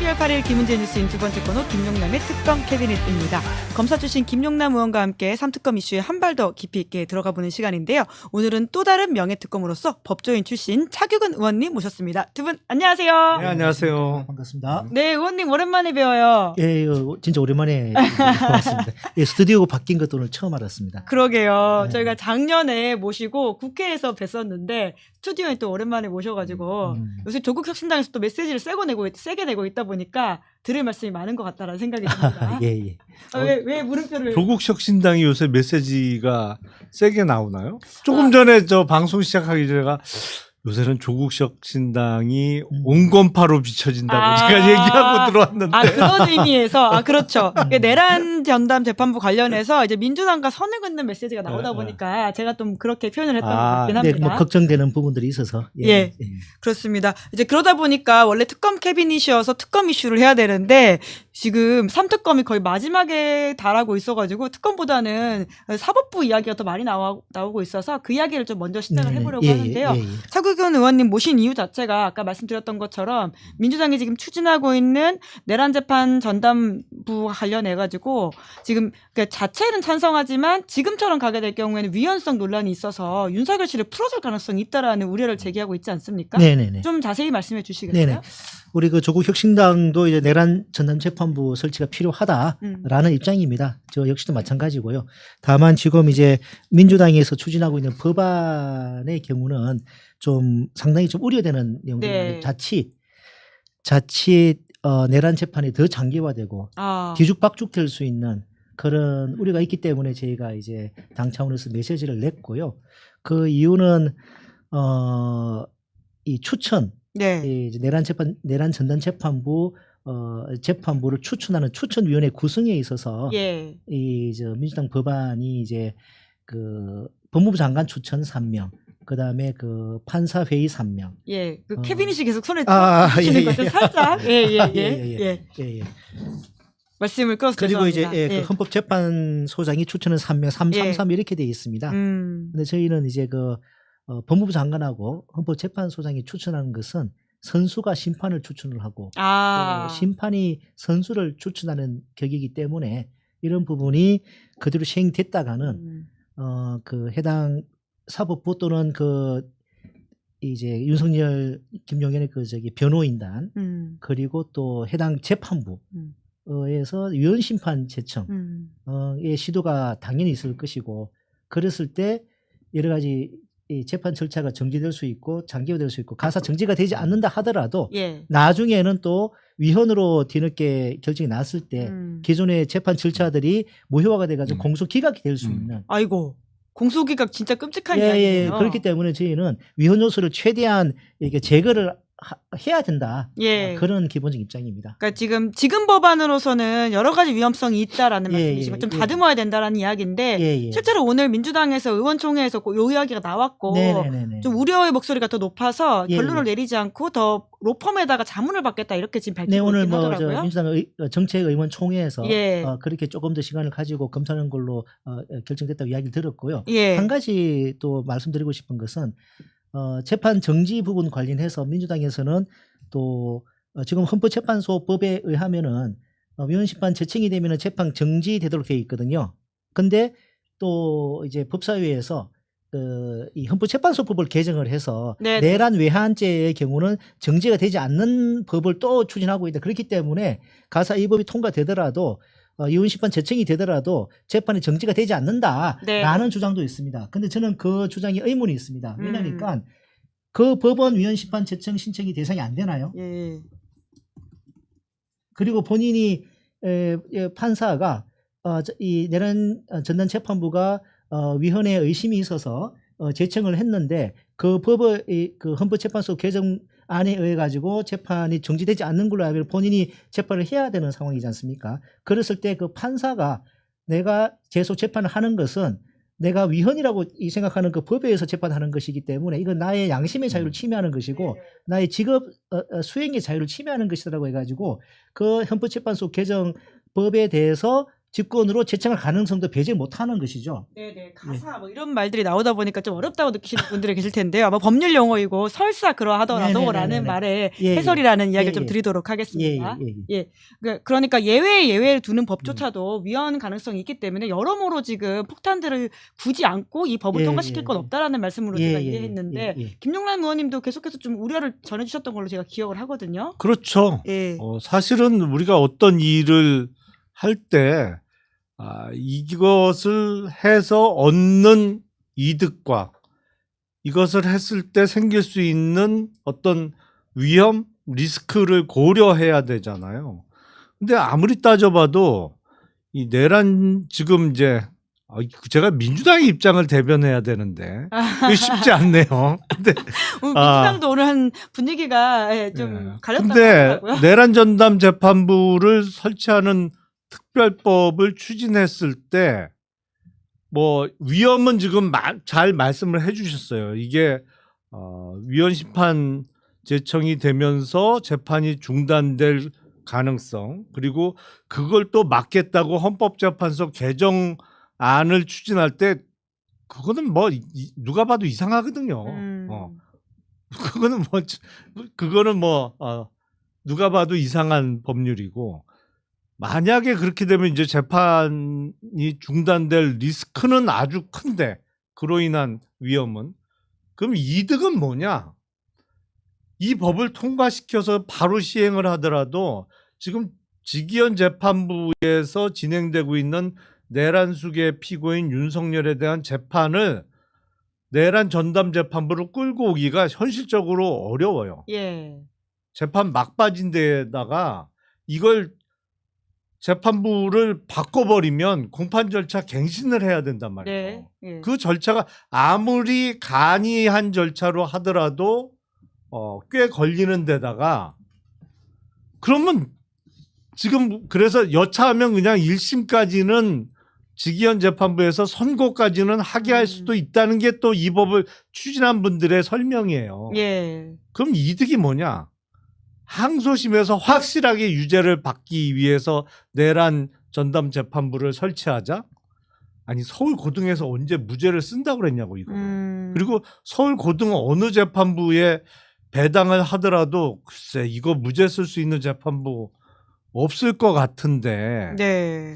12월 8일 김은재 뉴스인 두 번째 코너 김용남의 특검 캐비닛입니다. 검사 출신 김용남 의원과 함께 3특검 이슈에 한 발 더 깊이 있게 들어가 보는 시간인데요. 오늘은 또 다른 명예특검으로서 법조인 출신 차규근 의원님 모셨습니다. 두 분 안녕하세요. 네, 안녕하세요. 반갑습니다. 네, 의원님 오랜만에 뵈어요. 예, 진짜 오랜만에 왔습니다. 예, 스튜디오가 바뀐 것도 오늘 처음 알았습니다. 그러게요. 네. 저희가 작년에 모시고 국회에서 뵀었는데 스튜디오에 또 오랜만에 모셔가지고 요새 조국 혁신당에서 또 메시지를 세게 내고 있다 보니까 들을 말씀이 많은 것 같다라는 생각이 듭니다. 예, 예. 왜 물음표를? 조국 혁신당이 요새 메시지가 세게 나오나요? 조금 전에 저 방송 시작하기 전에 요새는 조국 혁신당이 온건파로 비춰진다고 제가 얘기하고 들어왔는데. 그런 의미에서, 그렇죠. 내란 전담 재판부 관련해서 이제 민주당과 선을 긋는 메시지가 나오다 보니까 제가 좀 그렇게 표현을 했던 것 같긴 네, 합니다. 뭐 걱정되는 부분들이 있어서. 예. 그렇습니다. 이제 그러다 보니까 원래 특검 캐비닛이어서 특검 이슈를 해야 되는데 지금 3특검이 거의 마지막에 달하고 있어가지고 특검보다는 사법부 이야기가 더 많이 나오고 있어서 그 이야기를 좀 먼저 시작을 해보려고 하는데요. 차규근 의원님 모신 이유 자체가 아까 말씀드렸던 것처럼 민주당이 지금 추진하고 있는 내란 재판 전담부 관련해가지고 지금 그러니까 자체는 찬성하지만 지금처럼 가게 될 경우에는 위헌성 논란이 있어서 윤석열 씨를 풀어줄 가능성이 있다라는 우려를 제기하고 있지 않습니까? 네네네. 좀 자세히 말씀해 주시겠어요? 네네. 우리 그 조국 혁신당도 이제 내란 전담 재판부 설치가 필요하다라는 입장입니다. 저 역시도 마찬가지고요. 다만 지금 이제 민주당에서 추진하고 있는 법안의 경우는 좀 상당히 좀 우려되는 내용들이 자칫 내란 재판이 더 장기화되고 뒤죽박죽될 수 있는 그런 우려가 있기 때문에 저희가 이제 당 차원에서 메시지를 냈고요. 그 이유는 이 추천, 이 이제 내란 전담 재판부 재판부를 추천하는 추천위원회 구성에 있어서 이 민주당 법안이 이제 그 법무부 장관 추천 3명, 그 다음에 그 판사 회의 3명. 그 캐비닛이 계속 손에 예, 것 살짝. 말씀을 끌어서 그리고 죄송합니다. 이제 그 헌법재판소장이 추천은 3명, 333 이렇게 돼 있습니다. 근데 저희는 이제 그 법무부 장관하고 헌법재판소장이 추천하는 것은 선수가 심판을 추천을 하고 심판이 선수를 추천하는 격이기 때문에 이런 부분이 그대로 시행됐다가는 그 해당 사법부 또는 그 이제 윤석열 김용현의 그 변호인단 그리고 또 해당 재판부에서 위헌 심판 제청의 시도가 당연히 있을 것이고 그랬을 때 여러 가지 이 재판 절차가 정지될 수 있고 장기화될 수 있고 가사 정지가 되지 않는다 하더라도 나중에는 또 위헌으로 뒤늦게 결정이 났을 때 기존의 재판 절차들이 무효화가 돼가지고 공소 기각이 될 수 있는. 아이고. 공소기각 진짜 끔찍한 이야기예요. 그렇기 때문에 저희는 위헌 요소를 최대한 이렇게 제거를 해야 된다. 그런 기본적 입장입니다. 그러니까 지금 법안으로서는 여러 가지 위험성이 있다라는 말씀이시고 좀 다듬어야 된다라는 이야기인데 실제로 오늘 민주당에서 의원총회에서 요 이야기가 나왔고 좀 우려의 목소리가 더 높아서 결론을 내리지 않고 더 로펌에다가 자문을 받겠다 이렇게 지금 밝히고 오늘 있긴 하더라고요. 민주당 정책의원총회에서 그렇게 조금 더 시간을 가지고 검토하는 걸로 결정됐다고 이야기를 들었고요. 한 가지 또 말씀드리고 싶은 것은 재판 정지 부분 관련해서 민주당에서는 또 지금 헌법재판소법에 의하면은 위헌 심판 제청이 되면은 재판 정지되도록 되어 있거든요. 근데 또 이제 법사위에서 이 헌법재판소법을 개정을 해서 내란 외환죄의 경우는 정지가 되지 않는 법을 또 추진하고 있다. 그렇기 때문에 가사 이 법이 통과되더라도 위헌 심판 제청이 되더라도 재판이 정지가 되지 않는다라는 주장도 있습니다. 근데 저는 그 주장에 의문이 있습니다. 왜냐니까 그 법원 위헌 심판 제청 신청이 대상이 안 되나요? 그리고 본인이 판사가 이 내란 전담 재판부가 위헌에 의심이 있어서 제청을 했는데 그 법의 그 헌법재판소 개정 안에 의해 가지고 재판이 정지되지 않는 걸로 알면 본인이 재판을 해야 되는 상황이지 않습니까? 그랬을 때 그 판사가 내가 계속 재판을 하는 것은 내가 위헌이라고 생각하는 그 법에 의해서 재판하는 것이기 때문에 이건 나의 양심의 자유를 침해하는 것이고 나의 직업 수행의 자유를 침해하는 것이라고 해가지고 그 헌법재판소 개정 법에 대해서 집권으로 제청할 가능성도 배제 못하는 것이죠. 네네 가사 뭐 이런 말들이 나오다 보니까 좀 어렵다고 느끼시는 분들이 계실 텐데요. 아마 법률 용어이고 설사 그러하더라도라는 네네네네네. 말의 예, 해설이라는 이야기를 예, 좀 예. 드리도록 하겠습니다. 예. 그러니까 예외를 두는 법조차도 위헌 가능성이 있기 때문에 여러모로 지금 폭탄들을 굳이 않고 이 법을 예, 통과시킬 예, 건 예. 없다라는 말씀으로 제가 이해했는데 예. 김용란 의원님도 계속해서 좀 우려를 전해주셨던 걸로 제가 기억을 하거든요. 그렇죠. 예. 사실은 우리가 어떤 일을 할 때 이것을 해서 얻는 이득과 이것을 했을 때 생길 수 있는 어떤 위험, 리스크를 고려해야 되잖아요. 근데 아무리 따져봐도 이 내란 지금 이제 제가 민주당의 입장을 대변해야 되는데 그게 쉽지 않네요. 근데 민주당도 오늘 한 분위기가 좀 갈렸다고 근데 하더라고요. 내란 전담 재판부를 설치하는 특별법을 추진했을 때 뭐 위험은 지금 잘 말씀을 해주셨어요. 이게 위헌 심판 제청이 되면서 재판이 중단될 가능성 그리고 그걸 또 막겠다고 헌법재판소 개정안을 추진할 때 그거는 뭐 누가 봐도 이상하거든요. 그거는 뭐 누가 봐도 이상한 법률이고 만약에 그렇게 되면 이제 재판이 중단될 리스크는 아주 큰데 그로 인한 위험은 그럼 이득은 뭐냐? 이 법을 통과시켜서 바로 시행을 하더라도 지금 직위원 재판부에서 진행되고 있는 내란 수계 피고인 윤석열에 대한 재판을 내란 전담 재판부로 끌고 오기가 현실적으로 어려워요. 예. 재판 막바진 데다가 이걸 재판부를 바꿔버리면 공판 절차 갱신을 해야 된단 말이에요. 네. 예. 그 절차가 아무리 간이한 절차로 하더라도 꽤 걸리는 데다가 그러면 지금 그래서 여차하면 그냥 1심까지는 직위원 재판부에서 선고까지는 하게 할 수도 있다는 게 또 이 법을 추진한 분들의 설명이에요. 예. 그럼 이득이 뭐냐? 항소심에서 확실하게 유죄를 받기 위해서 내란 전담 재판부를 설치하자? 아니 서울 고등에서 언제 무죄를 쓴다고 그랬냐고 이거. 그리고 서울 고등 어느 재판부에 배당을 하더라도 글쎄 이거 무죄 쓸 수 있는 재판부 없을 것 같은데 네.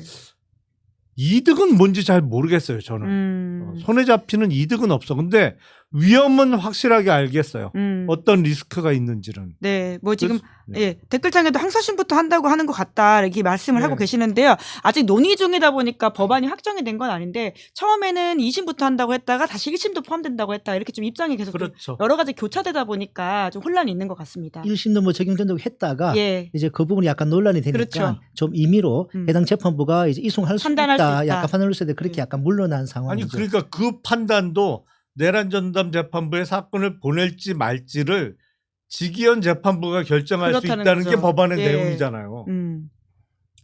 이득은 뭔지 잘 모르겠어요 저는. 손에 잡히는 이득은 없어. 근데 위험은 확실하게 알겠어요. 어떤 리스크가 있는지는. 네, 뭐 지금 네. 예, 댓글창에도 항소심부터 한다고 하는 것 같다 이렇게 말씀을 하고 계시는데요. 아직 논의 중이다 보니까 법안이 확정이 된 건 아닌데 처음에는 2심부터 한다고 했다가 다시 1심도 포함된다고 했다 이렇게 좀 입장이 계속 그렇죠. 여러 가지 교차되다 보니까 좀 혼란이 있는 것 같습니다. 1심도 뭐 적용된다고 했다가 예. 이제 그 부분이 약간 논란이 되니까 그렇죠. 좀 임의로 해당 재판부가 이제 이송할 수 판단할 있다. 수 있다. 약간 판단할 수 있다. 그렇게 약간 물러난 상황이죠. 아니 그러니까 그 판단도 내란 전담 재판부에 사건을 보낼지 말지를 직위원 재판부가 결정할 수 그렇다는 있다는 거죠. 게 법안의 예. 내용이잖아요.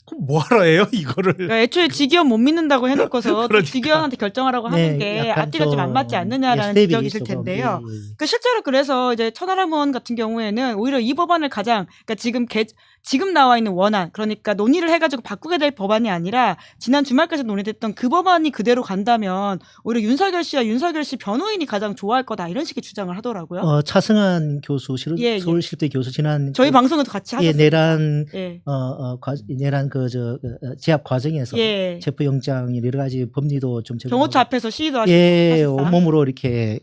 그럼 뭐하러 해요 이거를? 그러니까 애초에 직위원 못 믿는다고 해놓고서 그러니까. 직위원한테 결정하라고 하는 게 약간 앞뒤가 좀 안 맞지 않느냐라는 스텝이 지적이 있을 있어, 그럼. 텐데요. 예. 그러니까 실제로 그래서 이제 천하람 의원 같은 경우에는 오히려 이 법안을 그러니까 지금 나와 있는 원안, 그러니까 논의를 해가지고 바꾸게 될 법안이 아니라 지난 주말까지 논의됐던 그 법안이 그대로 간다면 오히려 윤석열 씨와 윤석열 씨 변호인이 가장 좋아할 거다 이런 식의 주장을 하더라고요. 차승한 교수, 예. 서울시립대 교수 지난 저희 방송에도 같이 하셨어요. 내란 예. 내란 제압 과정에서 예. 체포영장이 여러 가지 법리도 좀 경호처 앞에서 시위도 하시고 예, 사실상. 온몸으로 이렇게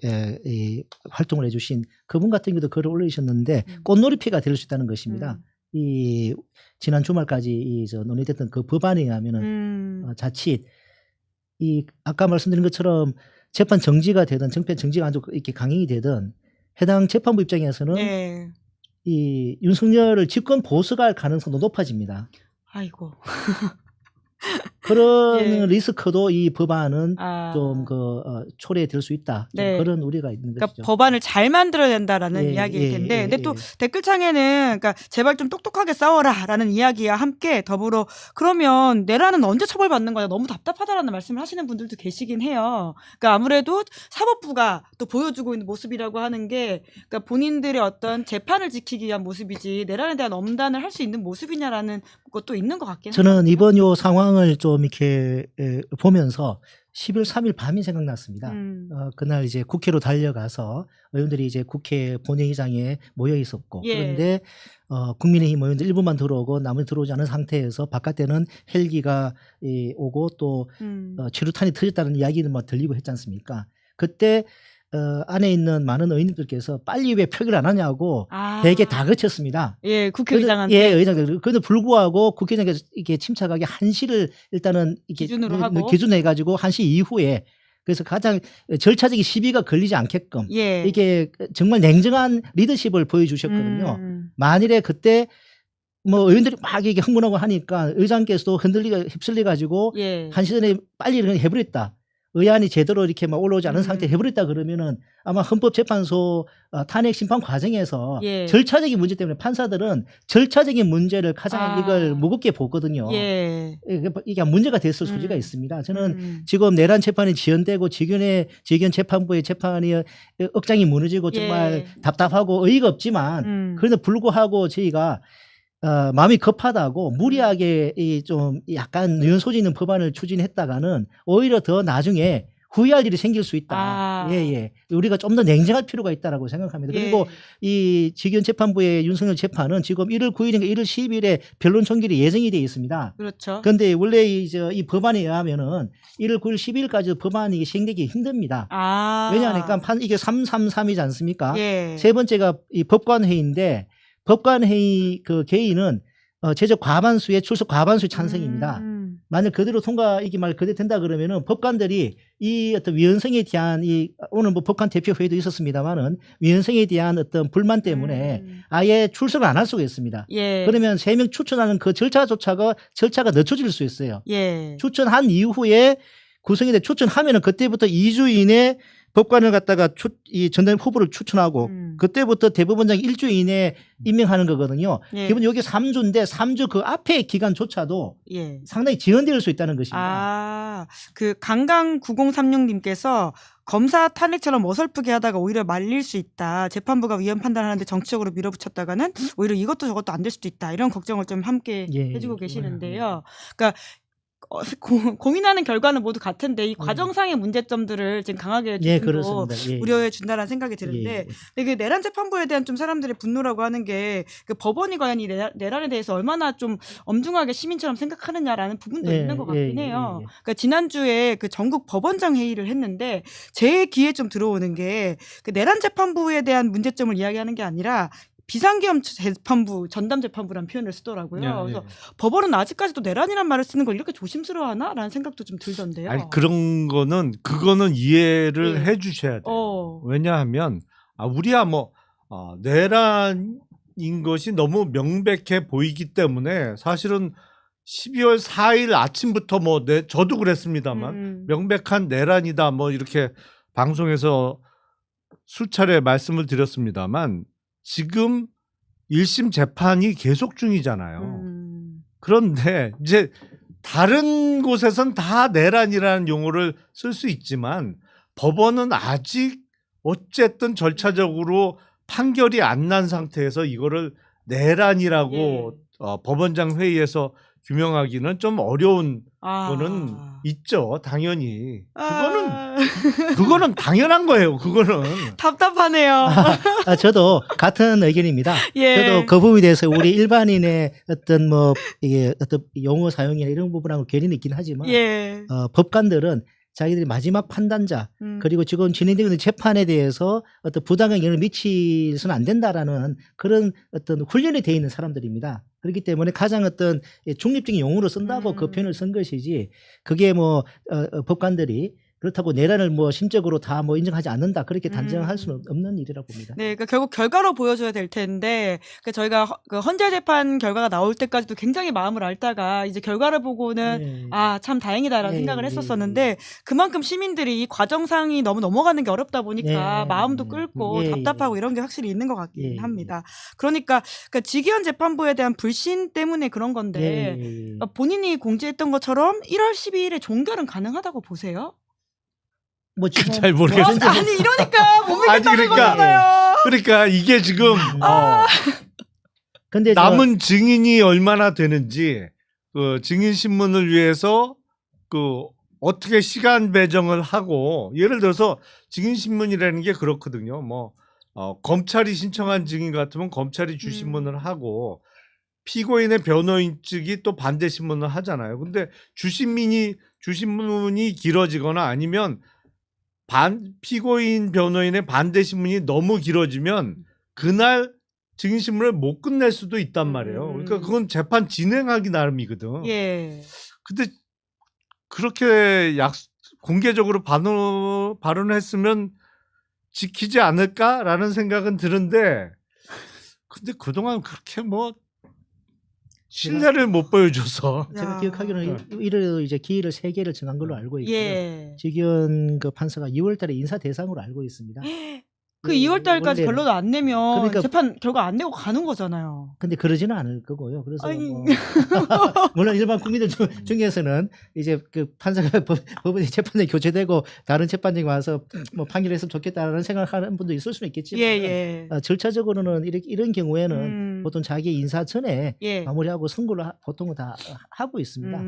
활동을 해주신 그분 같은 경우도 글을 올리셨는데 꽃놀이피가 될 수 있다는 것입니다. 이 지난 주말까지 논의됐던 그 법안에 의하면은 자칫 이 아까 말씀드린 것처럼 재판 정지가 되든 정편 정지가 아주 이렇게 강행이 되든 해당 재판부 입장에서는 예. 이 윤석열을 집권 보수가 할 가능성도 높아집니다. 아이고. 그런 예. 리스크도 이 법안은 아. 좀 초래될 수 있다. 좀 네. 그런 우려가 있는 그러니까 것이죠. 법안을 잘 만들어야 된다라는 예, 이야기일 텐데, 예, 근데 예, 또 예. 댓글창에는 그러니까 제발 좀 똑똑하게 싸워라라는 이야기와 함께 더불어 그러면 내란은 언제 처벌받는 거야? 너무 답답하다라는 말씀을 하시는 분들도 계시긴 해요. 그러니까 아무래도 사법부가 또 보여주고 있는 모습이라고 하는 게 그러니까 본인들의 어떤 재판을 지키기 위한 모습이지 내란에 대한 엄단을 할 수 있는 모습이냐라는 것도 있는 것 같긴 해요. 저는 이번 요 상황을 좀 좀 이렇게 보면서 12월 3일 밤이 생각났습니다. 그날 이제 국회로 달려가서 의원들이 이제 국회 본회의장에 모여 있었고 예. 그런데 국민의힘 의원들 일부만 들어오고 나머지 들어오지 않은 상태에서 바깥에는 헬기가 오고 또 최루탄이 터졌다는 이야기는 뭐 들리고 했지 않습니까? 그때 안에 있는 많은 의원님들께서 빨리 왜 표결 안 하냐고 대개 다 거쳤습니다. 예, 국회의장한테. 예, 의장들. 그런데 불구하고 국회의장께서 이렇게 침착하게 1시를 일단은 이렇게 기준으로 하고. 기준으로 해가지고 1시 이후에 그래서 가장 절차적인 시비가 걸리지 않게끔 예. 이게 정말 냉정한 리더십을 보여주셨거든요. 만일에 그때 뭐 의원들이 막 이게 흥분하고 하니까 의장께서도 휩쓸려 가지고 예. 1시 전에 빨리 이렇게 해버렸다. 의안이 제대로 이렇게 막 올라오지 않은 상태에 해버렸다 그러면은 아마 헌법재판소 탄핵 심판 과정에서 예. 절차적인 문제 때문에 판사들은 절차적인 문제를 가장 이걸 무겁게 보거든요. 예. 이게 문제가 됐을 소지가 있습니다. 저는 지금 내란 재판이 지연되고 직연 재판부의 재판이 억장이 무너지고 정말 답답하고 어이가 없지만 그래도 불구하고 저희가 마음이 급하다고 무리하게 좀 약간 유연 소지 있는 법안을 추진했다가는 오히려 더 나중에 후회할 일이 생길 수 있다. 예. 우리가 좀 더 냉정할 필요가 있다라고 생각합니다. 그리고 이 직연 재판부의 윤석열 재판은 지금 1월 9일인가 1월 10일에 변론 총결이 예정이 되어 있습니다. 그렇죠. 그런데 원래 이 법안에 의하면은 1월 9일 10일까지 법안이 시행되기 힘듭니다. 왜냐하니까 이게 333이지 않습니까? 예. 세 번째가 이 법관회의인데 법관회의 그 개의는 제적 과반수의 출석 과반수 찬성입니다. 만약 그대로 이게 말 그대로 된다 그러면은 법관들이 이 어떤 위헌성에 대한 오늘 뭐 법관 대표 회의도 있었습니다만은 위헌성에 대한 어떤 불만 때문에 아예 출석을 안 할 수가 있습니다. 예. 그러면 3명 추천하는 그 절차가 늦춰질 수 있어요. 예. 추천한 이후에 구성이 돼 추천하면은 그때부터 2주 이내 법관을 갖다가 이 전담 후보를 추천하고 그때부터 대법원장 1주 이내에 임명하는 거거든요. 예. 기본 여기 3주인데 3주 그 앞에 기간조차도 상당히 지연될 수 있다는 것입니다. 그 강강 9036님께서 검사 탄핵처럼 어설프게 하다가 오히려 말릴 수 있다. 재판부가 위헌 판단하는데 정치적으로 밀어붙였다가는 오히려 이것도 저것도 안 될 수도 있다. 이런 걱정을 좀 함께 해주고 계시는데요. 그러니까 고민하는 결과는 모두 같은데 이 과정상의 문제점들을 지금 강하게 좀 우려해 준다라는 생각이 드는데 이게 내란 재판부에 대한 좀 사람들의 분노라고 하는 게 그 법원이 과연 이 내란에 대해서 얼마나 좀 엄중하게 시민처럼 생각하느냐라는 부분도 있는 것 같긴 해요. 그러니까 지난주에 그 전국 법원장 회의를 했는데 제 귀에 좀 들어오는 게 그 내란 재판부에 대한 문제점을 이야기하는 게 아니라 비상계엄 재판부, 전담 재판부라는 표현을 쓰더라고요. 그래서 법원은 아직까지도 내란이란 말을 쓰는 걸 이렇게 조심스러워하나라는 생각도 좀 들던데요. 아니 그거는 이해를 해주셔야 돼요. 왜냐하면 우리야 뭐 내란인 것이 너무 명백해 보이기 때문에 사실은 12월 4일 아침부터 저도 그랬습니다만 명백한 내란이다 뭐 이렇게 방송에서 수차례 말씀을 드렸습니다만. 지금 1심 재판이 계속 중이잖아요. 그런데 이제 다른 곳에선 다 내란이라는 용어를 쓸 수 있지만 법원은 아직 어쨌든 절차적으로 판결이 안 난 상태에서 이거를 내란이라고 법원장 회의에서 규명하기는 좀 어려운 거는 있죠. 당연히. 그거는 당연한 거예요. 그거는. 답답하네요. 저도 같은 의견입니다. 저도 그 부분에 대해서 우리 일반인의 어떤 이게 어떤 용어 사용이나 이런 부분하고 괴리는 있긴 하지만 법관들은 자기들이 마지막 판단자 그리고 지금 진행되고 있는 재판에 대해서 어떤 부당한 영향을 미치서는 안 된다라는 그런 어떤 훈련이 되어 있는 사람들입니다. 그렇기 때문에 가장 어떤 중립적인 용어로 쓴다고 그 표현을 쓴 것이지 그게 법관들이 그렇다고 내란을 심적으로 다 인정하지 않는다 그렇게 단정할 수는 없는 일이라고 봅니다. 네, 그러니까 결국 결과로 보여줘야 될 텐데 그러니까 저희가 그 헌재 재판 결과가 나올 때까지도 굉장히 마음을 앓다가 이제 결과를 보고는 참 다행이다라는 생각을 했었었는데 그만큼 시민들이 이 과정상이 너무 넘어가는 게 어렵다 보니까 마음도 끓고 답답하고 이런 게 확실히 있는 것 같긴 합니다. 그러니까 직위원 재판부에 대한 불신 때문에 그런 건데 그러니까 본인이 공지했던 것처럼 1월 12일에 종결은 가능하다고 보세요? 잘 모르겠어요. 아니 이러니까 못 믿겠다는 거잖아요. 그러니까 이게 지금 근데 남은 증인이 얼마나 되는지 그 증인 신문을 위해서 그 어떻게 시간 배정을 하고 예를 들어서 증인신문이라는 게 그렇거든요. 뭐 검찰이 신청한 증인 같으면 검찰이 주신문을 하고 피고인의 변호인 측이 또 반대 신문을 하잖아요. 근데 주신문이 길어지거나 아니면 피고인 변호인의 반대 신문이 너무 길어지면 그날 증인신문을 못 끝낼 수도 있단 말이에요. 그러니까 그건 재판 진행하기 나름이거든. 예. 근데 그렇게 공개적으로 발언했으면 지키지 않을까라는 생각은 드는데, 근데 그동안 그렇게 뭐 신뢰를 못 보여줘서. 제가 야. 기억하기로는 이를 이제 기일을 3개를 정한 걸로 알고 있고요. 예. 지기현 그 판사가 2월달에 인사 대상으로 알고 있습니다. 그 2월 달까지 원래는. 결론 안 내면 그러니까- 재판 결과 안 내고 가는 거잖아요. 근데 그러지는 않을 거고요. 그래서 아니. 뭐 물론 일반 국민들 중에서는 이제 그 판사가 법원이 재판에 교체되고 다른 재판장이 와서 뭐 판결했으면 좋겠다라는 생각하는 분도 있을 수는 있겠지만 예. 절차적으로는 이런 경우에는 보통 자기 인사 전에 예. 마무리하고 선고를 보통은 다 하고 있습니다.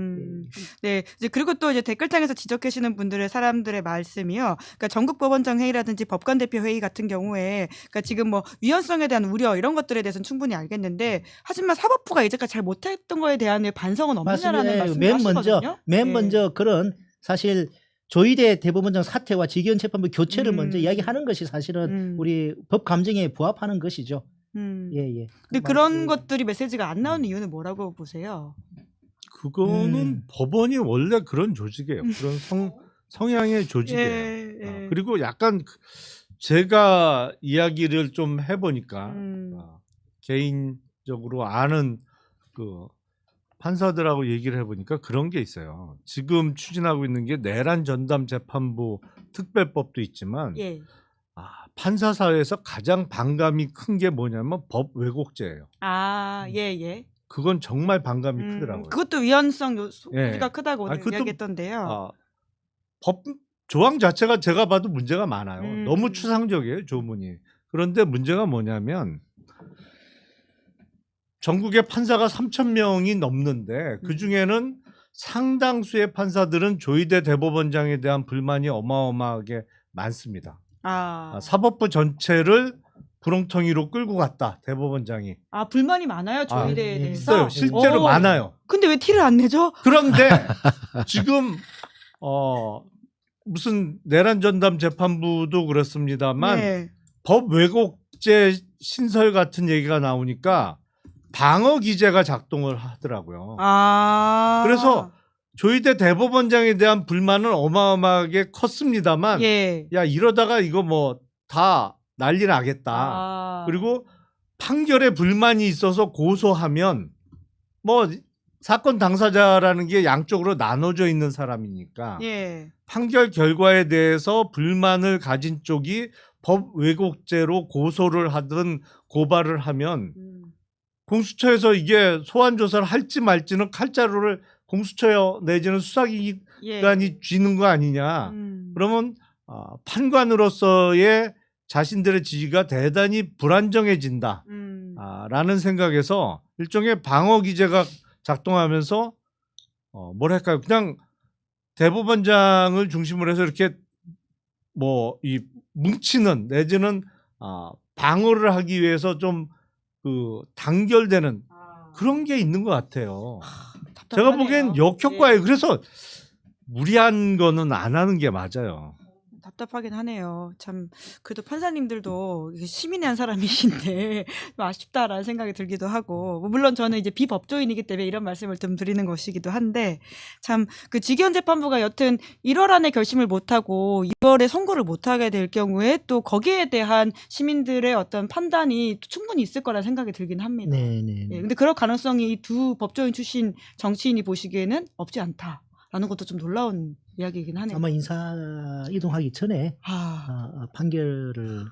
네. 이제 그리고 또 이제 댓글창에서 지적하시는 사람들의 말씀이요. 그러니까 전국 법원장 회의라든지 법관 대표 회의 같은 경우에 그러니까 지금 뭐 위헌성에 대한 우려 이런 것들에 대해서는 충분히 알겠는데 하지만 사법부가 이제까지 잘 못했던 거에 대한 반성은 없느냐라는 말씀을 하시거든요. 맨 먼저 그런 사실 조희대 대법원장 사퇴와 지기현 재판부 교체를 먼저 이야기하는 것이 사실은 우리 법 감정에 부합하는 것이죠. 예. 근데 그런 것들이 메시지가 안 나오는 이유는 뭐라고 보세요? 그거는 법원이 원래 그런 조직이에요. 그런 성향의 조직이에요. 예. 그리고 약간 제가 이야기를 좀 해보니까 개인적으로 아는 그 판사들하고 얘기를 해보니까 그런 게 있어요. 지금 추진하고 있는 게 내란 전담 재판부 특별법도 있지만 예. 판사 사회에서 가장 반감이 큰 게 뭐냐면 법 왜곡죄예요. 예. 그건 정말 반감이 크더라고요. 그것도 위헌성 요소가 예. 크다고 오늘 그것도, 이야기했던데요. 법 조항 자체가 제가 봐도 문제가 많아요. 너무 추상적이에요, 조문이. 그런데 문제가 뭐냐면 전국에 판사가 3,000명이 넘는데 그중에는 상당수의 판사들은 조희대 대법원장에 대한 불만이 어마어마하게 많습니다. 사법부 전체를 구렁텅이로 끌고 갔다, 대법원장이. 불만이 많아요, 조희대에 대해서? 있어요. 실제로 많아요. 근데 왜 티를 안 내죠? 그런데 지금 무슨 내란 전담 재판부도 그렇습니다만 네. 법 왜곡죄 신설 같은 얘기가 나오니까 방어 기제가 작동을 하더라고요. 그래서 조희대 대법원장에 대한 불만은 어마어마하게 컸습니다만 야 이러다가 이거 뭐 다 난리 나겠다. 그리고 판결에 불만이 있어서 고소하면 뭐 사건 당사자라는 게 양쪽으로 나눠져 있는 사람이니까 판결 결과에 대해서 불만을 가진 쪽이 법 왜곡죄로 고소를 하든 고발을 하면 공수처에서 이게 소환 조사를 할지 말지는 칼자루를 공수처 내지는 수사기관이 쥐는 거 아니냐. 그러면 판관으로서의 자신들의 지위가 대단히 불안정해진다. 라는 생각에서 일종의 방어 기제가 작동하면서 뭐랄까요, 그냥 대법원장을 중심으로 해서 이렇게 뭐 이 뭉치는 내지는 방어를 하기 위해서 좀 그 단결되는 그런 게 있는 것 같아요. 제가 보기엔 역효과예요. 그래서 무리한 거는 안 하는 게 맞아요. 답답하긴 하네요. 참 그래도 판사님들도 시민의 한 사람이신데 좀 아쉽다라는 생각이 들기도 하고 물론 저는 이제 비법조인이기 때문에 이런 말씀을 좀 드리는 것이기도 한데 참 그 지기현 재판부가 여튼 1월 안에 결심을 못하고 2월에 선고를 못하게 될 경우에 또 거기에 대한 시민들의 어떤 판단이 충분히 있을 거라는 생각이 들긴 합니다. 네. 근데 그럴 가능성이 이 두 법조인 출신 정치인이 보시기에는 없지 않다라는 것도 좀 놀라운 이야기이긴 하네요. 아마 인사 이동하기 전에 판결을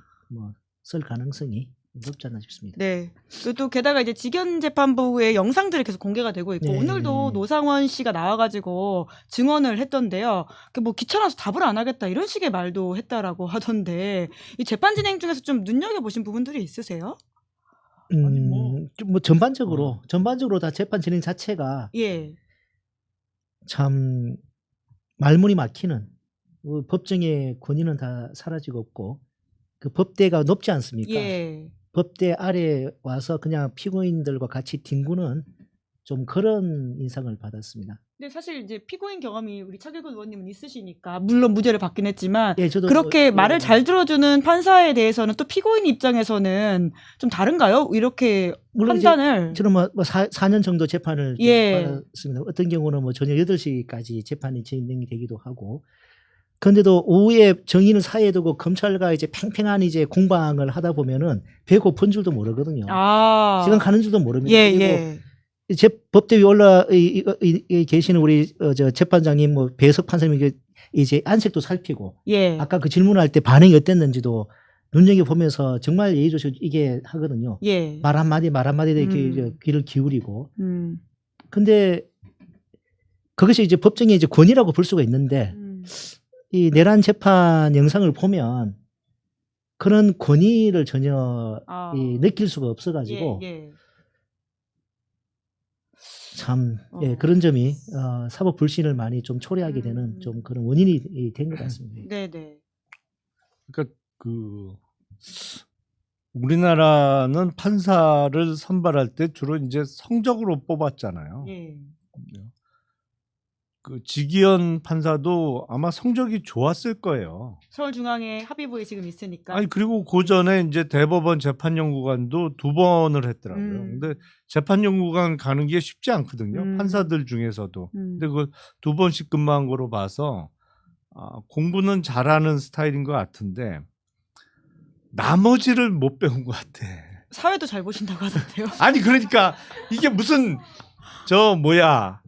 쓸 가능성이 높지 않나 싶습니다. 네. 또 게다가 이제 지기현 재판부의 영상들이 계속 공개가 되고 있고 오늘도 노상원 씨가 나와가지고 증언을 했던데요. 뭐 귀찮아서 답을 안 하겠다 이런 식의 말도 했다라고 하던데 이 재판 진행 중에서 좀 눈여겨 보신 부분들이 있으세요? 전반적으로 다 재판 진행 자체가 참 말문이 막히는 법정의 권위는 다 사라지고 없고 그 법대가 높지 않습니까? 예. 법대 아래 와서 그냥 피고인들과 같이 뒹구는 좀 그런 인상을 받았습니다. 근데 사실 이제 피고인 경험이 우리 차길근 의원님은 있으시니까 물론 무죄를 받긴 했지만 예, 저도 그렇게 뭐, 말을 예, 잘 들어주는 판사에 대해서는 또 피고인 입장에서는 좀 다른가요? 이렇게 물론 이제 판단을 저는 뭐 4년 정도 재판을 예. 받았습니다. 어떤 경우는 뭐 저녁 8시까지 재판이 진행이 되기도 하고. 그런데도 오후에 정의는 사이에 두고 검찰과 이제 팽팽한 이제 공방을 하다 보면은 배 고픈 줄도 모르거든요. 아. 시간 가는 줄도 모릅니다. 예, 그리고 예. 제 법대 위에 올라 계시는 우리 저 재판장님 뭐 배석 판사님 이제 안색도 살피고 예. 아까 그 질문할 때 반응이 어땠는지도 눈여겨 보면서 정말 예의조식 이게 하거든요. 예. 말 한마디에 이렇게 음. 귀를 기울이고. 음. 근데 그것이 이제 법정의 이제 권위라고 볼 수가 있는데 이 내란 재판 영상을 보면 그런 권위를 전혀 아. 느낄 수가 없어가지고 예, 예. 참 예, 그런 점이 사법 불신을 많이 좀 초래하게 되는 음. 좀 그런 원인이 된 것 같습니다. 네, 네. 그러니까 그 우리나라는 판사를 선발할 때 주로 이제 성적으로 뽑았잖아요. 예. 그 지기현 판사도 아마 성적이 좋았을 거예요. 서울중앙에 합의부에 지금 있으니까. 아니 그리고 그 전에 이제 대법원 재판연구관도 2번을 했더라고요. 근데 재판연구관 가는 게 쉽지 않거든요. 판사들 중에서도. 근데 그 2번씩 근무한 거로 봐서 공부는 잘하는 스타일인 것 같은데 나머지를 못 배운 것 같아. 사회도 잘 보신다고 하던데요. 아니 그러니까 이게 무슨 저 뭐야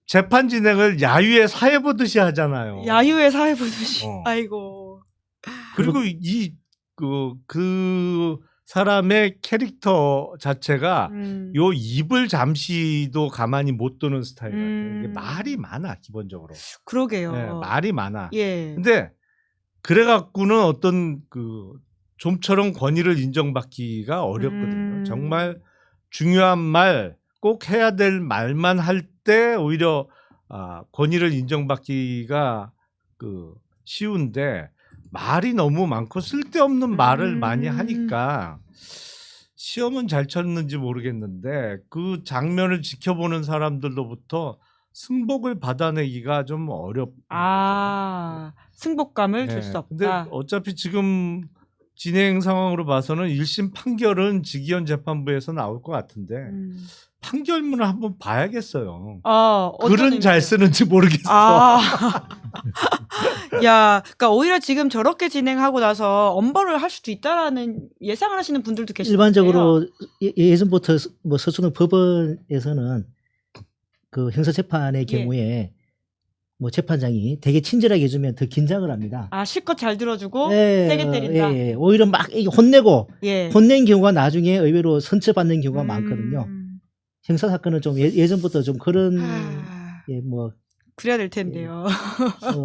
재판 진행을 야유의 사회 보듯이 하잖아요. 야유의 사회 보듯이. 어. 아이고. 그리고 그 사람의 캐릭터 자체가 요 입을 잠시도 가만히 못 두는 스타일 같아요. 이게 말이 많아 기본적으로. 그러게요. 네, 말이 많아. 예. 근데 그래갖고는 어떤 그 좀처럼 권위를 인정받기가 어렵거든요. 정말 중요한 말, 꼭 해야 될 말만 할 때 오히려 권위를 인정받기가 그 쉬운데 말이 너무 많고 쓸데없는 말을 많이 하니까 시험은 잘 쳤는지 모르겠는데 그 장면을 지켜보는 사람들로부터 승복을 받아내기가 좀 어렵다. 승복감을 줄 수 근데 없다. 어차피 지금 진행 상황으로 봐서는 1심 판결은 지기현 재판부에서 나올 것 같은데 판결문을 한번 봐야겠어요. 글은 잘 쓰는지 모르겠어. 야, 그러니까 오히려 지금 저렇게 진행하고 나서 엄벌을 할 수도 있다라는 예상을 하시는 분들도 계시는데요. 일반적으로 예전부터 뭐 서초동 법원에서는 그 형사재판의 경우에 뭐 재판장이 되게 친절하게 해주면 더 긴장을 합니다. 실컷 잘 들어주고 세게 때린다. 예. 오히려 막 혼내고 예. 혼낸 경우가 나중에 의외로 선처받는 경우가 많거든요. 형사 사건은 좀 예전부터 좀 그런 뭐 그래야 될 텐데요.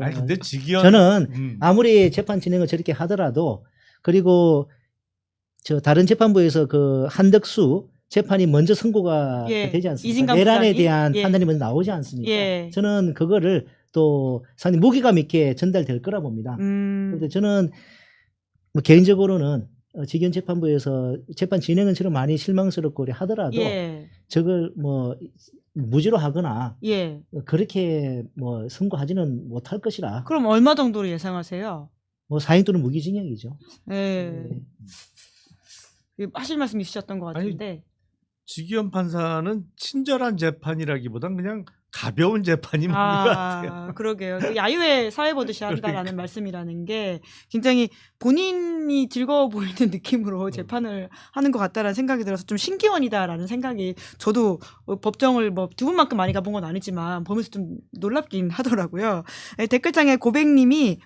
아니 근데 지기현 저는 아무리 재판 진행을 저렇게 하더라도 그리고 저 다른 재판부에서 그 한덕수 재판이 먼저 선고가 되지 않습니까? 내란에 대한 판단이 먼저 나오지 않습니까? 저는 그거를 또 상당히 무게감 있게 전달될 거라 봅니다. 그런데 저는 뭐 개인적으로는 지기현 재판부에서 재판 진행은 저는 많이 실망스럽고 하더라도 저걸 뭐 무죄로 하거나 그렇게 뭐 선고하지는 못할 것이라. 그럼 얼마 정도로 예상하세요? 뭐 사형 또는 무기징역이죠. 하실 말씀 있으셨던 것 같은데. 아니, 지기현 판사는 친절한 재판이라기보단 그냥 가벼운 재판이 맞는 것 같아요. 그러게요. 야유의 사회 보듯이 한다라는 말씀이라는 게 굉장히 본인이 즐거워 보이는 느낌으로 재판을 하는 것 같다라는 생각이 들어서 좀 신기원이다라는 생각이 저도 법정을 뭐 두 분만큼 많이 가본 건 아니지만 보면서 좀 놀랍긴 하더라고요. 댓글창에 1009님이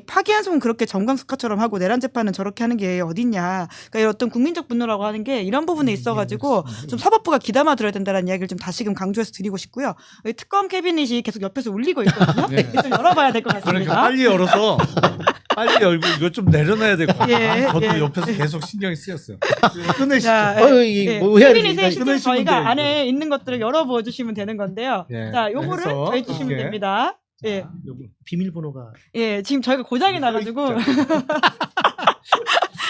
파기환송은 그렇게 정광석화처럼 하고 내란 재판은 저렇게 하는 게 어딨냐. 그러니까 이런 어떤 국민적 분노라고 하는 게 이런 부분에 있어가지고 좀 사법부가 귀담아 들어야 된다는 이야기를 좀 다시금 강조해서 드리고 싶고요. 특검 캐비닛이 계속 옆에서 울리고 있거든요. 좀 열어봐야 될 것 같습니다. 그러니까 빨리 열어서 빨리 얼굴 이거 좀 내려놔야 될 것 같아요. 예, 저도 예. 옆에서 계속 신경이 쓰였어요. 끝내시죠. 자, 이게 뭐 해야 케빈이 되니까 실제 끊으시면 저희가 돼요, 안에 있는 것들을 열어 보여주시면 되는 건데요. 예. 자, 요거를 해서 더해주시면 이렇게. 됩니다. 예, 요거. 비밀번호가 예, 지금 저희가 고장이 나가지고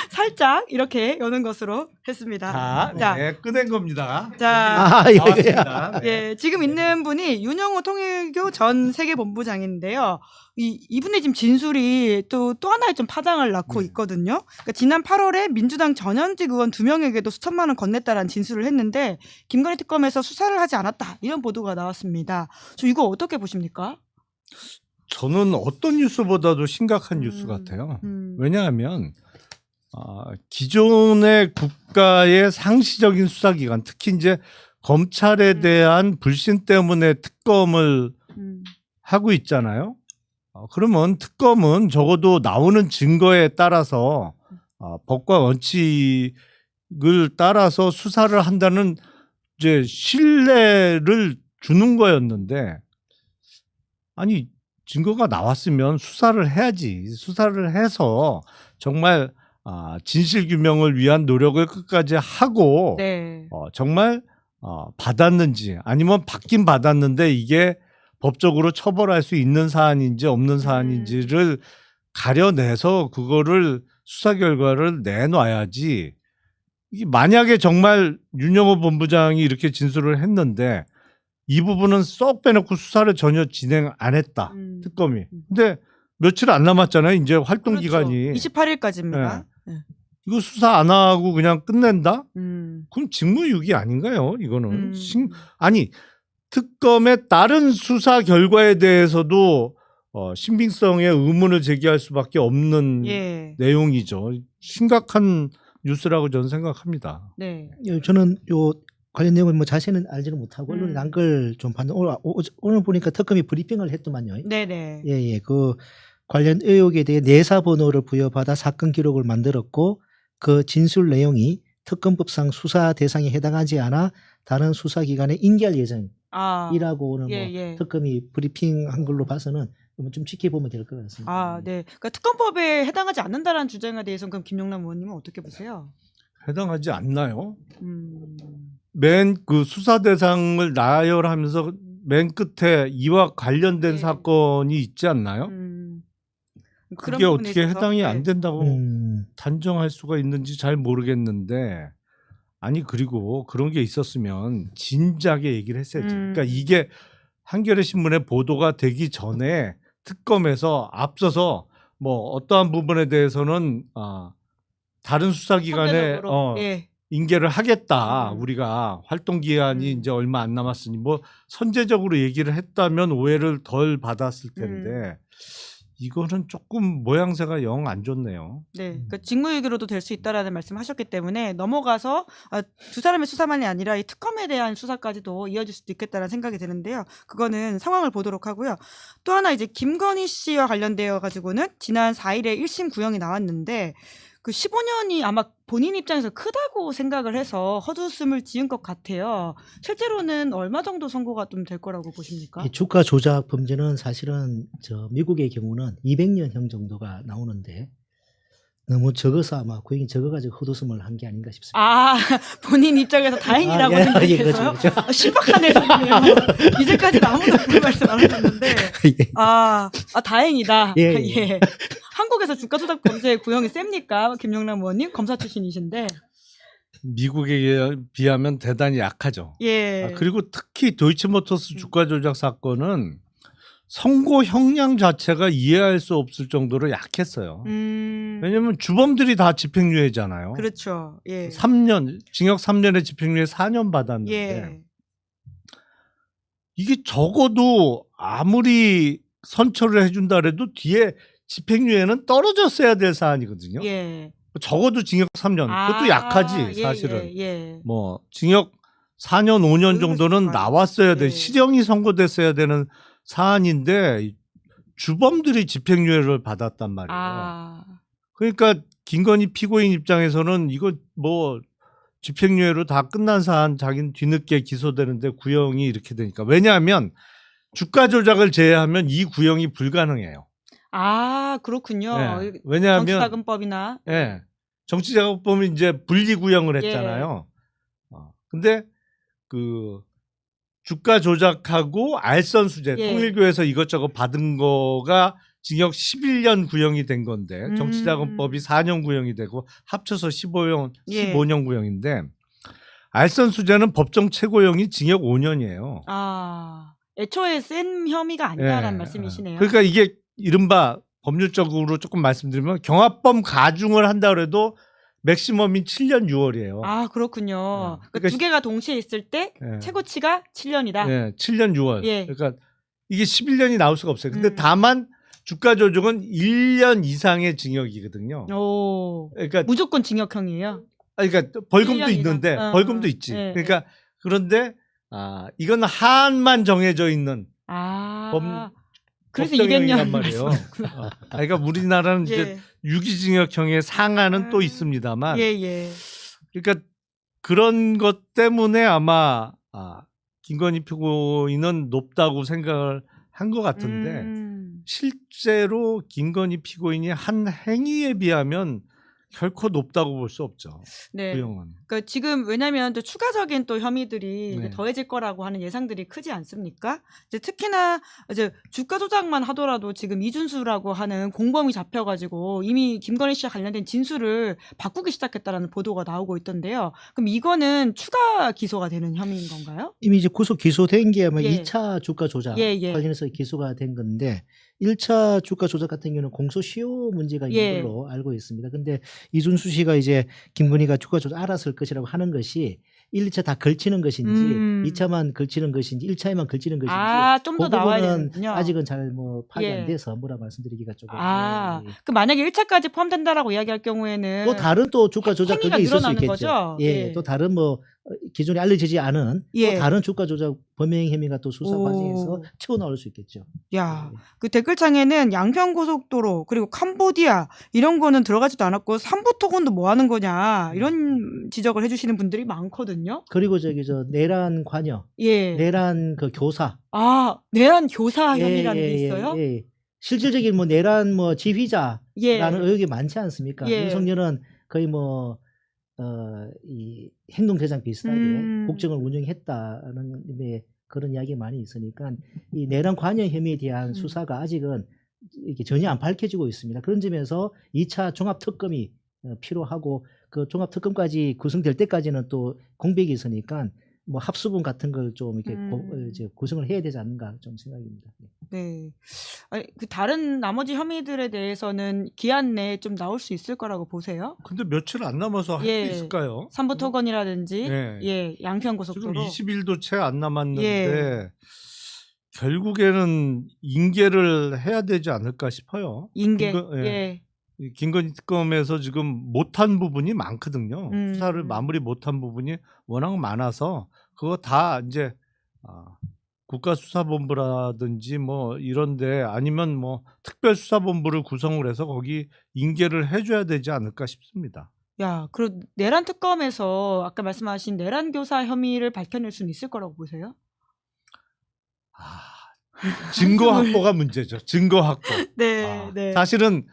살짝 이렇게 여는 것으로 했습니다. 자, 네, 꺼낸 겁니다. 자, 이거야. 나왔습니다. 네. 예, 지금 있는 분이 윤영호 통일교 전 세계본부장인데요. 이분의 지금 진술이 또 하나의 좀 파장을 낳고 있거든요. 그러니까 지난 8월에 민주당 전현직 의원 2명에게도 수천만 원 건넸다라는 진술을 했는데 김건희 특검에서 수사를 하지 않았다 이런 보도가 나왔습니다. 저 이거 어떻게 보십니까? 저는 어떤 뉴스보다도 심각한 뉴스 같아요. 왜냐하면 기존의 국가의 상시적인 수사기관, 특히 이제 검찰에 대한 불신 때문에 특검을 하고 있잖아요. 그러면 특검은 적어도 나오는 증거에 따라서 법과 원칙을 따라서 수사를 한다는 이제 신뢰를 주는 거였는데, 아니 증거가 나왔으면 수사를 해야지. 수사를 해서 정말 진실 규명을 위한 노력을 끝까지 하고 네. 정말 받았는지 아니면 받긴 받았는데 이게 법적으로 처벌할 수 있는 사안인지 없는 사안인지를 가려내서 그거를 수사 결과를 내놔야지. 이게 만약에 정말 윤영호 본부장이 이렇게 진술을 했는데 이 부분은 쏙 빼놓고 수사를 전혀 진행 안 했다. 특검이. 근데 며칠 안 남았잖아요. 이제 활동 기간이. 28일까지입니다. 네. 이거 수사 안 하고 그냥 끝낸다? 그럼 직무유기 아닌가요? 이거는. 아니 특검의 다른 수사 결과에 대해서도 신빙성의 의문을 제기할 수밖에 없는 내용이죠. 심각한 뉴스라고 저는 생각합니다. 네. 저는 요 관련 내용을 뭐 자세히는 알지는 못하고 언론에 난 걸 좀 봤는데 오늘 보니까 특검이 브리핑을 했더만요. 네네. 예. 그 관련 의혹에 대해 내사 번호를 부여받아 사건 기록을 만들었고 그 진술 내용이 특검법상 수사 대상에 해당하지 않아 다른 수사기관에 인계할 예정이라고 오늘 뭐 특검이 브리핑한 걸로 봐서는 좀 지켜보면 될 것 같습니다. 네. 그러니까 특검법에 해당하지 않는다라는 주장에 대해서는 그럼 김용남 의원님은 어떻게 보세요? 해당하지 않나요? 맨 그 수사 대상을 나열하면서 맨 끝에 이와 관련된 사건이 있지 않나요? 그게 어떻게 해당이 안 된다고 단정할 수가 있는지 잘 모르겠는데, 아니 그리고 그런 게 있었으면 진작에 얘기를 했어야지. 그러니까 이게 한겨레 신문에 보도가 되기 전에 특검에서 앞서서 뭐 어떠한 부분에 대해서는 다른 수사기관에 인계를 하겠다. 우리가 활동 기한이 이제 얼마 안 남았으니 뭐 선제적으로 얘기를 했다면 오해를 덜 받았을 텐데 이거는 조금 모양새가 영 안 좋네요. 네, 그러니까 직무유기로도 될 수 있다라는 말씀하셨기 때문에 넘어가서 두 사람의 수사만이 아니라 이 특검에 대한 수사까지도 이어질 수도 있겠다는 생각이 드는데요. 그거는 상황을 보도록 하고요. 또 하나 이제 김건희 씨와 관련되어 가지고는 지난 4일에 1심 구형이 나왔는데 그 15년이 아마 본인 입장에서 크다고 생각을 해서 헛웃음을 지은 것 같아요. 실제로는 얼마 정도 선고가 좀 될 거라고 보십니까? 주가 조작 범죄는 사실은 미국의 경우는 200년형 정도가 나오는데 너무 적어서 아마 구형이 적어가지고 헛웃음을 한 게 아닌가 싶습니다. 본인 입장에서 다행이라고 생각해서요? 그렇죠. 신박한 해석이네요. 이제까지는 아무도 그런 말씀 안 하셨는데 다행이다. 예. 한국에서 주가 조작 범죄 구형이 셉니까? 김용남 의원님 검사 출신이신데. 미국에 비하면 대단히 약하죠. 그리고 특히 도이치모터스 주가 조작 사건은 선고 형량 자체가 이해할 수 없을 정도로 약했어요. 왜냐하면 주범들이 다 집행유예잖아요. 그렇죠. 3년 징역 3년에 집행유예 4년 받았는데 이게 적어도 아무리 선처를 해준다 그래도 뒤에 집행유예는 떨어졌어야 될 사안이거든요. 적어도 징역 3년. 그것도 약하지 사실은. 뭐 징역 4년 5년 정도는 나왔어야 돼. 실형이 선고됐어야 되는 사안인데 주범들이 집행유예를 받았단 말이에요. 그러니까 김건희 피고인 입장에서는 이거 뭐 집행유예로 다 끝난 사안 자기는 뒤늦게 기소되는데 구형이 이렇게 되니까. 왜냐하면 주가 조작을 제외하면 이 구형이 불가능해요. 아, 그렇군요. 예. 왜냐하면 정치자금법이나. 예. 정치자금법은 이제 분리구형을 예. 했잖아요. 근데 그 주가 조작하고 알선수재 예. 통일교에서 이것저것 받은 거가 징역 11년 구형이 된 건데 음. 정치자금법이 4년 구형이 되고 합쳐서 15년 예. 구형인데 알선수재는 법정 최고형이 징역 5년이에요. 아, 애초에 센 혐의가 아니다라는 말씀이시네요. 그러니까 이게 이른바 법률적으로 조금 말씀드리면 경합범 가중을 한다 그래도 맥시멈이 7년 6월이에요. 아, 그렇군요. 예. 그러니까 두 개가 동시에 있을 때 예. 최고치가 7년이다. 예, 7년 6월. 예. 그러니까 이게 11년이 나올 수가 없어요. 근데 다만 주가 조작은 1년 이상의 징역이거든요. 오, 그러니까 무조건 징역형이에요. 그러니까 벌금도 1년 있는데 이상. 벌금도 있지. 예, 그러니까 그런데 이건 한만 정해져 있는 아, 그래서 법정형이란 200년 말이에요. 그러니까 우리나라는 예. 이제 유기징역형의 상한은 또 있습니다만, 예, 예. 그러니까 그런 것 때문에 아마 김건희 피고인은 높다고 생각을 한 것 같은데 실제로 김건희 피고인이 한 행위에 비하면 결코 높다고 볼 수 없죠. 네. 구형은. 그러니까 지금 왜냐하면 또 추가적인 또 혐의들이 이제 네. 더해질 거라고 하는 예상들이 크지 않습니까? 이제 특히나 이제 주가 조작만 하더라도 지금 이준수라고 하는 공범이 잡혀가지고 이미 김건희 씨와 관련된 진술을 바꾸기 시작했다라는 보도가 나오고 있던데요. 그럼 이거는 추가 기소가 되는 혐의인 건가요? 이미 이제 구속 기소된 게 아마 예. 2차 주가 조작 예, 예. 관련해서 기소가 된 건데 1차 주가 조작 같은 경우는 공소시효 문제가 있는 예. 걸로 알고 있습니다. 근데 이준수 씨가 이제 김건희가 주가 조작 알았을 것이라고 하는 것이 1, 2차 다 걸치는 것인지 2차만 걸치는 것인지 1차에만 걸치는 것인지 좀 더 그 나와야 부분은 되는군요. 아직은 잘 뭐 파악이 예. 안 돼서 뭐라 말씀드리기가 조금 그 만약에 1차까지 포함된다라고 이야기할 경우에는 또 다른 또 주가 조작 행위가 그게 있을 수 늘어나는 있겠죠. 거죠? 예, 예. 또 다른 뭐 기존에 알려지지 않은 예. 또 다른 주가 조작 범행 혐의가 또 수사 오. 과정에서 치고 나올 수 있겠죠. 야, 예. 그 댓글창에는 양평고속도로 그리고 캄보디아 이런 거는 들어가지도 않았고 삼부토건도 뭐 하는 거냐 이런 지적을 해주시는 분들이 많거든요. 그리고 저기 저 내란 관여, 예. 내란 그 교사, 내란 교사 혐의라는 게 있어요? 예. 실질적인 뭐 내란 뭐 지휘자라는 예. 의혹이 많지 않습니까? 예. 윤석열은 거의 뭐 이 행동대장 비슷하게 국정을 운영했다는 의미의 그런 이야기 많이 있으니까 이 내란 관여 혐의에 대한 수사가 아직은 이게 전혀 안 밝혀지고 있습니다. 그런 점에서 2차 종합특검이 필요하고 그 종합특검까지 구성될 때까지는 또 공백이 있으니까 뭐 합수분 같은 걸 좀 이렇게 이제 구성을 해야 되지 않는가 좀 생각입니다. 네. 그 다른 나머지 혐의들에 대해서는 기한 내에 좀 나올 수 있을 거라고 보세요? 근데 며칠 안 남아서 할 수 있을까요? 삼부토건이라든지 네. 지금 양평고속도로 20일도 채 안 남았는데 예. 결국에는 인계를 해야 되지 않을까 싶어요. 인계. 이 김건희 특검에서 지금 못한 부분이 많거든요. 수사를 마무리 못한 부분이 워낙 많아서 그거 다 이제 국가수사본부라든지 뭐 이런데 아니면 뭐 특별수사본부를 구성을 해서 거기 인계를 해줘야 되지 않을까 싶습니다. 야, 그리고 내란 특검에서 아까 말씀하신 내란 교사 혐의를 밝혀낼 수는 있을 거라고 보세요? 증거 확보가 문제죠. 증거 확보. 네. 사실은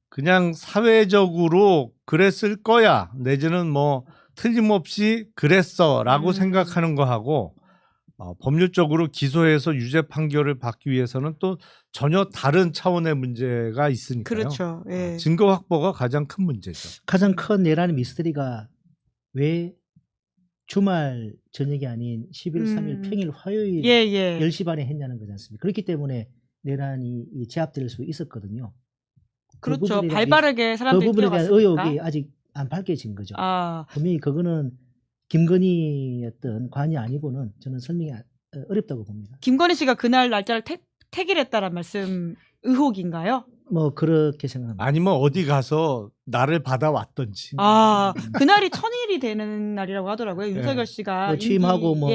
그냥 사회적으로 그랬을 거야 내지는 뭐 틀림없이 그랬어라고 생각하는 거하고 법률적으로 기소해서 유죄 판결을 받기 위해서는 또 전혀 다른 차원의 문제가 있으니까요. 그렇죠. 예. 증거 확보가 가장 큰 문제죠. 가장 큰 내란 미스터리가 왜 주말 저녁이 아닌 11월 3일 평일 화요일 10시 반에 했냐는 거지 않습니까? 그렇기 때문에 내란이 제압될 수 있었거든요. 그렇죠. 발빠르게 사람들이 그 부분에 대한 뛰어갔으니까. 의혹이 아직 안 밝혀진 거죠. 아, 분명히 그거는 김건희 어떤 관이 아니고는 저는 설명이 어렵다고 봅니다. 김건희 씨가 그날 날짜를 택일했다란 말씀 의혹인가요? 뭐 그렇게 생각합니다. 아니면 어디 가서 나를 받아왔던지. 아, 그날이 천일이 되는 날이라고 하더라고요. 윤석열 씨가 뭐 취임하고 뭐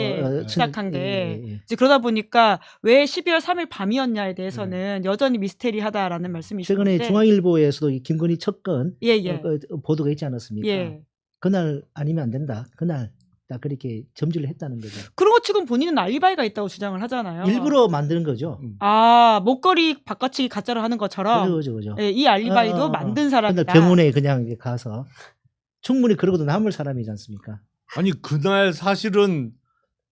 시작한 게 예. 이제 그러다 보니까 왜 12월 3일 밤이었냐에 대해서는 여전히 미스테리하다라는 말씀이신데 최근에 중앙일보에서도 이 김건희 첫 건 예. 보도가 있지 않았습니까? 예. 그날 아니면 안 된다. 그날 딱 그렇게 점지를 했다는 거죠. 그런 거 치곤 본인은 알리바이가 있다고 주장을 하잖아요. 일부러 만드는 거죠. 아, 목걸이 바꿔치기 가짜로 하는 것처럼 그죠. 예, 이 알리바이도 만든 사람이다. 근데 병원에 그냥 이제 가서 충분히 그러고도 남을 사람이지 않습니까? 아니 그날 사실은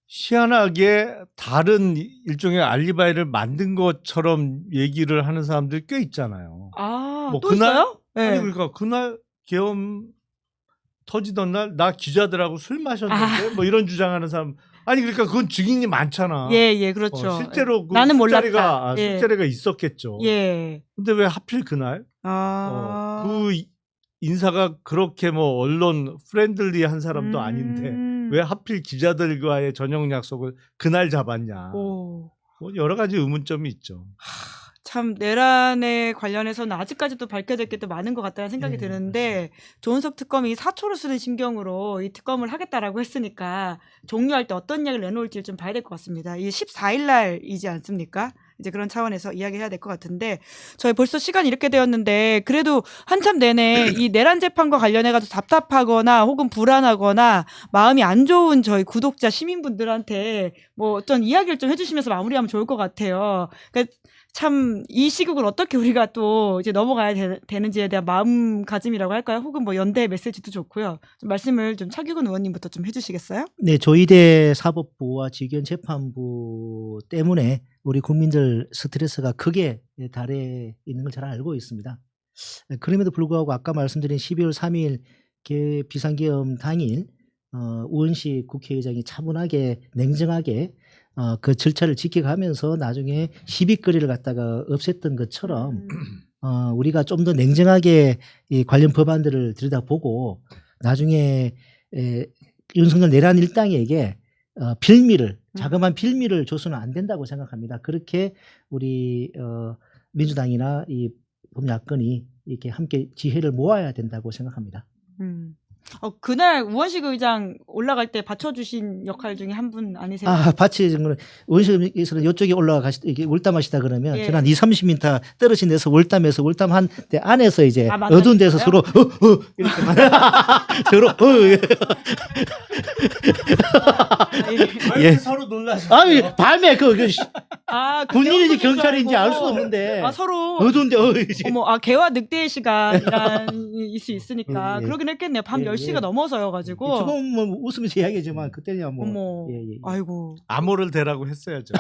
희한하게 다른 일종의 알리바이를 만든 것처럼 얘기를 하는 사람들이 꽤 있잖아요. 아, 뭐 또 그날- 있어요? 네. 아니 그러니까 그날 계엄 터지던 날 나 기자들하고 술 마셨는데 뭐 이런 주장하는 사람 아니 그러니까 그건 증인이 많잖아. 예, 그렇죠. 실제로 그 나는 술자리가, 몰랐다. 예. 술자리가 있었겠죠. 예. 근데 왜 하필 그날 그 인사가 그렇게 뭐 언론 프렌들리한 사람도 아닌데 왜 하필 기자들과의 저녁 약속을 그날 잡았냐. 오. 뭐 여러 가지 의문점이 있죠. 참 내란에 관련해서는 아직까지도 밝혀질 게 또 많은 것 같다는 생각이 네, 드는데 조은석 특검이 사초를 쓰는 심경으로 이 특검을 하겠다라고 했으니까 종료할 때 어떤 이야기를 내놓을지를 좀 봐야 될 것 같습니다. 이 14일 날이지 않습니까? 이제 그런 차원에서 이야기해야 될 것 같은데 저희 벌써 시간이 이렇게 되었는데 그래도 한참 내내 이 내란 재판과 관련해가지고 답답하거나 혹은 불안하거나 마음이 안 좋은 저희 구독자 시민분들한테 뭐 어떤 이야기를 좀 해주시면서 마무리하면 좋을 것 같아요. 그러니까 참 이 시국을 어떻게 우리가 또 이제 넘어가야 되는지에 대한 마음가짐이라고 할까요? 혹은 뭐 연대 메시지도 좋고요. 좀 말씀을 좀 차규근 의원님부터 좀 해주시겠어요? 네, 조희대 사법부와 직위원 재판부 때문에 우리 국민들 스트레스가 크게 달해 있는 걸 잘 알고 있습니다. 그럼에도 불구하고 아까 말씀드린 12월 3일 비상계엄 당일 우원식 국회의장이 차분하게 냉정하게 그 절차를 지켜가면서 나중에 시비거리를 갖다가 없앴던 것처럼 우리가 좀 더 냉정하게 이 관련 법안들을 들여다보고 나중에 윤석열 내란 일당에게 빌미를 자그마한 빌미를 줘서는 안 된다고 생각합니다. 그렇게 우리 민주당이나 이 범야권이 이렇게 함께 지혜를 모아야 된다고 생각합니다. 그날 우원식 의장 올라갈 때 받쳐주신 역할 중에 한 분 아니세요? 받쳐준 거는 원식에서는 이쪽에 이렇게 월담하시다 그러면 예. 저는 한 30m 떨어진 데서 월담해서 월담한 데 안에서 이제 만나셨어요? 어두운 데서 서로 이렇게 서로 예. 서로 놀라셨어요. 아니 밤에 군인인지 그때 경찰인지 알 수 알고. 없는데 서로 어두운데 이제 어머, 개화 늑대의 시간이랄 수 있으니까 예. 그러긴 했겠네요. 밤 예, 10시가 예. 넘어서여가지고. 지금 뭐 웃으면서 이야기하지만 그때야 뭐 어머, 예. 아이고, 암호를 대라고 했어야죠.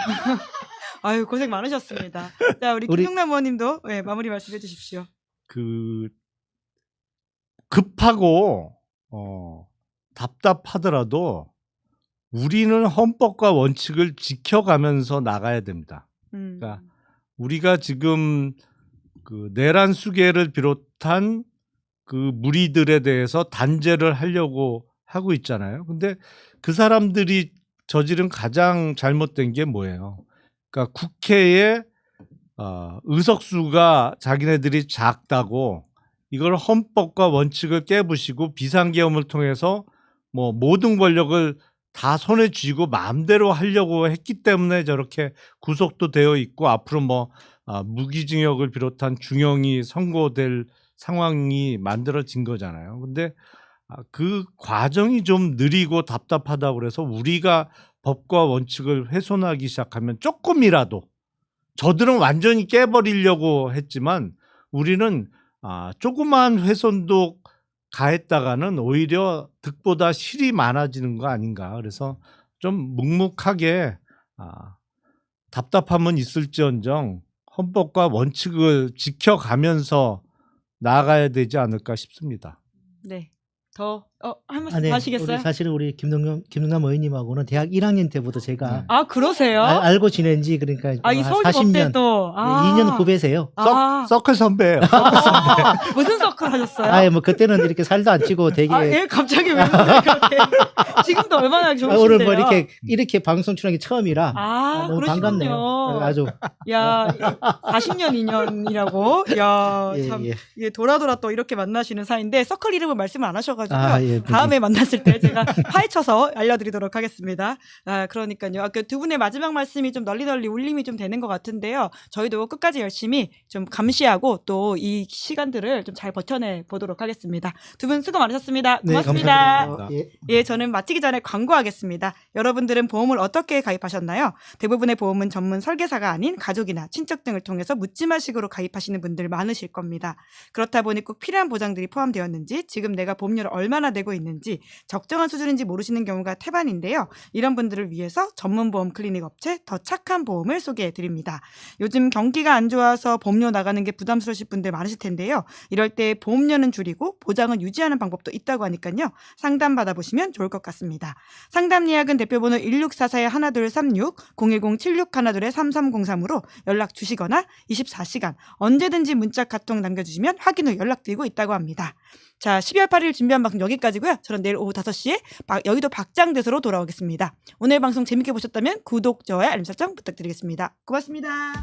아유 고생 많으셨습니다. 자, 우리 우리- 김용남 의원님도 마무리 말씀해 주십시오. 그 급하고 답답하더라도 우리는 헌법과 원칙을 지켜가면서 나가야 됩니다. 그러니까 우리가 지금 그 내란 수계를 비롯한 그 무리들에 대해서 단죄를 하려고 하고 있잖아요. 근데 그 사람들이 저지른 가장 잘못된 게 뭐예요? 그러니까 국회에 의석수가 자기네들이 작다고 이걸 헌법과 원칙을 깨부시고 비상계엄을 통해서 뭐 모든 권력을 다 손에 쥐고 마음대로 하려고 했기 때문에 저렇게 구속도 되어 있고 앞으로 뭐 무기징역을 비롯한 중형이 선고될 상황이 만들어진 거잖아요. 근데 그 과정이 좀 느리고 답답하다고 그래서 우리가 법과 원칙을 훼손하기 시작하면 조금이라도 저들은 완전히 깨버리려고 했지만 우리는 조그마한 훼손도 가했다가는 오히려 득보다 실이 많아지는 거 아닌가. 그래서 좀 묵묵하게 답답함은 있을지언정 헌법과 원칙을 지켜가면서 나아가야 되지 않을까 싶습니다. 네. 한 말씀 네. 하시겠어요? 사실은 우리 김동남 의원님하고는 대학 1학년 때부터 제가 그러세요? 알고 지낸 지 그러니까 이 한 서울 40년, 법대도 2년 후배세요. 서클 선배예요. 무슨 서클 하셨어요? 뭐 그때는 이렇게 살도 안 찌고 되게 갑자기 왜 그렇게 지금도 얼마나 좋으신데요? 오늘 뭐 이렇게 방송 출연이 처음이라 너무 그러시군요. 반갑네요. 아주 야, 40년 인연이라고. 야, 예, 참 예. 예, 돌아 또 이렇게 만나시는 사이인데 서클 이름은 말씀 안 하셔가지고 예. 예, 다음에 만났을 때 제가 파헤쳐서 알려드리도록 하겠습니다. 그러니까요. 두 분의 마지막 말씀이 좀 널리 울림이 좀 되는 것 같은데요. 저희도 끝까지 열심히 좀 감시하고 또 이 시간들을 좀 잘 버텨내 보도록 하겠습니다. 두 분 수고 많으셨습니다. 네, 고맙습니다. 감사합니다. 예. 예, 저는 마치기 전에 광고하겠습니다. 여러분들은 보험을 어떻게 가입하셨나요? 대부분의 보험은 전문 설계사가 아닌 가족이나 친척 등을 통해서 묻지마식으로 가입하시는 분들 많으실 겁니다. 그렇다 보니 꼭 필요한 보장들이 포함되었는지, 지금 내가 보험료를 얼마나 내고 있는지 적정한 수준인지 모르시는 경우가 태반인데요. 이런 분들을 위해서 전문 보험 클리닉 업체 더 착한 보험을 소개해 드립니다. 요즘 경기가 안 좋아서 보험료 나가는 게 부담스러우실 분들 많으실 텐데요. 이럴 때 보험료는 줄이고 보장은 유지하는 방법도 있다고 하니까요. 상담 받아보시면 좋을 것 같습니다. 상담 예약은 대표번호 1644-1236, 010-7612-3303으로 연락 주시거나 24시간 언제든지 문자 카톡 남겨주시면 확인 후 연락드리고 있다고 합니다. 자, 12월 8일 준비한 방송 여기까지고요. 저는 내일 오후 5시에 여의도 박장대소로 돌아오겠습니다. 오늘 방송 재밌게 보셨다면 구독, 좋아요, 알림 설정 부탁드리겠습니다. 고맙습니다.